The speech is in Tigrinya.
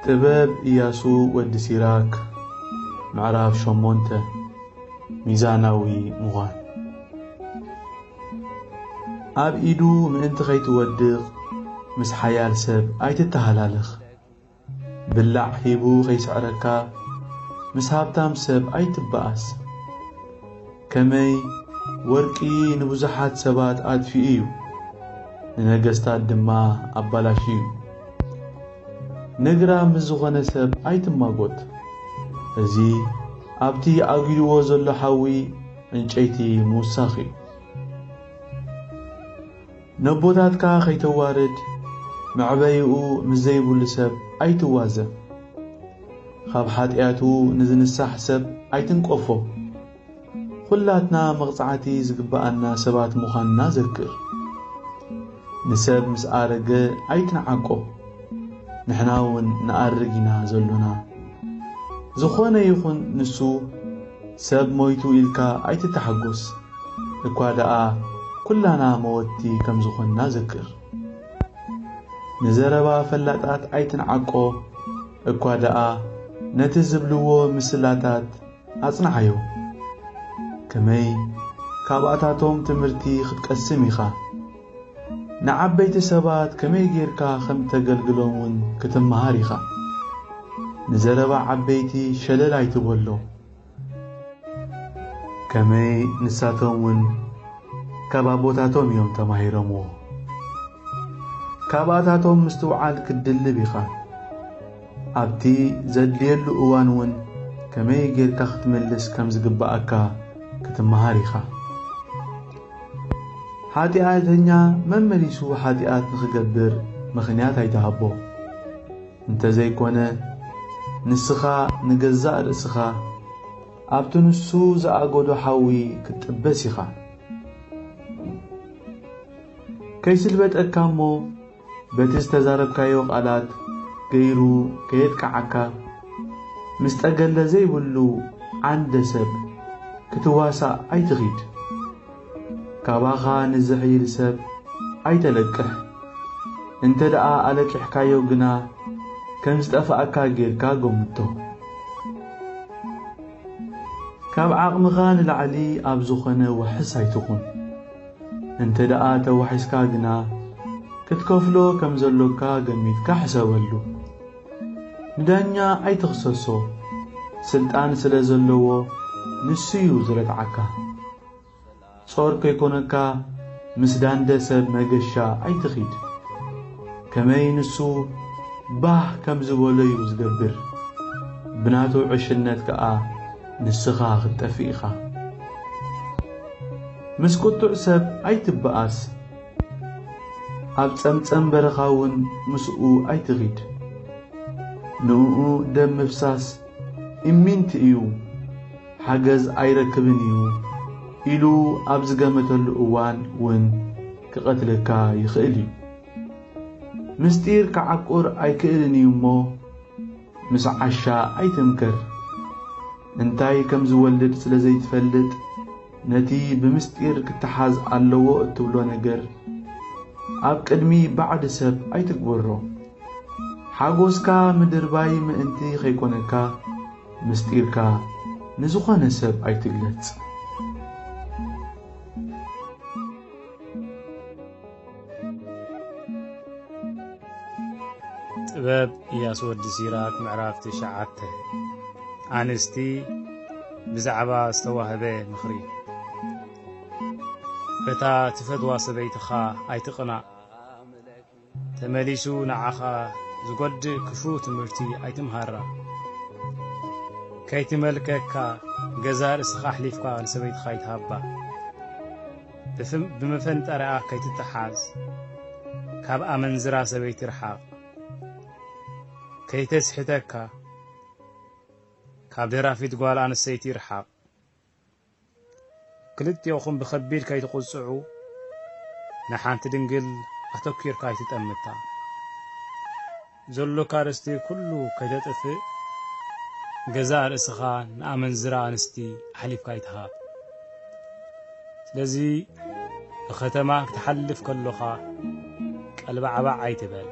ጥበብ ኢያሱ ወዲ ሲራክ ምዕራፍ 8 ሚዛናዊ ምዃን ኣብ ኢዱ ምእንቲ ከይትወድቕ ምስ ሓያል ሰብ ኣይትተሃላለኽ ብላዕ ሂቡ ከይስዕረካ ምስ ሃብታም ሰብ ኣይትበኣስ ከመይ ወርቂ ንብዙሓት ሰባት ኣጥፊኡ እዩ ንነገስታት ድማ ኣባላሽ እዩ ነግራ ምስ ዝኾነ ሰብ ኣይትማጎት እዚ ኣብቲ ኣጊልዎ ዘሎ ሓዊ እንጨይቲ ምውሳኽ እዩ ነቦታትካ ከይተዋርድ መዕበይኡ ምስ ዘይብሉ ሰብ ኣይትዋዘን ካብ ሓጢኣቱ ንዝንሳሕ ሰብ ኣይትንቆፎ ኩላትና መቕፃዕቲ ዝግባአና ሰባት ምዃንና ዘክር ንሰብ ምስ ኣረገ ኣይትንዓቆ ንሕና እውን ንኣርጊና ዘሎና ዝኾነ ይኹን ንሱ ሰብ ሞይቱ ኢልካ ኣይትተሓጎስ እኳ ደኣ ኩላና መወቲ ከም ዝኾንና ዘክር ንዘረባ ፈላጣት ኣይትንዓቆ እኳ ደኣ ነቲ ዝብልዎ ምስላታት ኣጽንዓዮ ከመይ ካብኣታቶም ትምህርቲ ክትቀስም ኢኻ ንዓበይቲ ሰባት ከመይ ጌርካ ከም ተገልግሎምን ክትመሃር ኢኻ ንዘረባ ዓበይቲ ሸለል ኣይትበሎ ከመይ ንሳቶምን ካብ ኣቦታቶም እዮም ተማሂሮምዎ ካብኣታቶም ምስትውዓል ክትድልብ ኢኻ ኣብቲ ዘድልየሉ እዋን እውን ከመይ ጌርካ ክትምልስ ከም ዝግባአካ ክትመሃር ኢኻ ሓጢአተኛ መመሊሱ ሓጢአት ንኽገብር ምኽንያት ኣይተሃቦ እንተዘይኮነ ንስኻ ንገዛእ ርእስኻ ኣብቲ ንሱ ዝኣገዶ ሓዊ ክትጥበስ ኢኻ ከይስልበጠካ እሞ በቲ ዝተዛረብካዮ ቃላት ገይሩ ከየጥቃዓካ ምስ ጠገለ ዘይብሉ ዓንደ ሰብ ክትዋሳእ ኣይትኺድ ካባኻ ንዝሕይል ሰብ ኣይተለቅሕ እንተ ደኣ ኣለቂሕካዮ ግና ከም ዝጠፋኣካ ጌርካ ገምቶ ካብ ዓቕምኻ ንላዕሊ ኣብ ዝኾነ ወሕስ ኣይትኹን እንተ ደኣ ተዋሒስካ ግና ክትከፍሎ ከም ዘሎካ ገሚትካ ሕሰበሉ ንዳኛ ኣይትኽሰሶ ስልጣን ስለ ዘለዎ ንሱ እዩ ዝረትዓካ ጾር ከይኮነካ ምስ ዳንደ ሰብ መገሻ ኣይትኺድ ከመይ ንሱ ባህ ከም ዝበሎ እዩ ዝገብር ብናቱ ዕሽነት ከዓ ንስኻ ክትጠፊ ኢኻ ምስ ቁጡዕ ሰብ ኣይትበኣስ ኣብ ጸምጸም በረኻ እውን ምስኡ ኣይትኺድ ንኡ ደም ምፍሳስ እሚንቲ እዩ ሓገዝ ኣይረክብን እዩ ኢሉ ኣብ ዝገመተሉ እዋን እውን ክቐትለካ ይኽእል እዩ ምስጢር ክዓቁር ኣይክእልን እዩ እሞ ምስ ዓሻ ኣይትምከር እንታይ ከም ዝወልድ ስለ ዘይትፈልጥ ነቲ ብምስጢር ክትሓዝ ኣለዎ እትብሎ ነገር ኣብ ቅድሚ ባዕድ ሰብ ኣይትግበሮ ሓጎስካ ምድርባይ ምእንቲ ከይኮነካ ምስጢርካ ንዝኾነ ሰብ ኣይትግለጽ ጥበብ ኢያሱ ወዲ ሲራክ ምዕራፍ 9 ኣንስቲ ብዛዕባ ዝተዋህበ ምኽሪ በታ ትፈትዋ ሰበይትኻ ኣይትቕናእ ተመሊሱ ንዓኻ ዝጐድእ ክፉእ ትምህርቲ ኣይትምሃራ ከይትመልከካ ገዛ ርእስኻ ኣሕሊፍካ ንሰበይትኻ ኣይትሃባ ብመፈንጠርኣ ከይትተሓዝ ካብ ኣመንዝራ ሰበይቲ ርሓቕ ከይተስሕተካ ካብ ደራፊት ጓል ኣንስተይቲ ርሓቕ ክልቲኦኹም ብኸቢድ ከይትቁጽዑ ንሓንቲ ድንግል ኣተኪርካ ኣይትጠምታ ዘሎካ ርስቲ ኩሉ ከይተጥፍእ ገዛ ርእስኻ ንኣመንዝራ ኣንስቲ ኣሕሊፍካ ኣይትሃብ ስለዚ ብከተማ ክትሓልፍ ከለኻ ቀልባዕባዕ ኣይትበል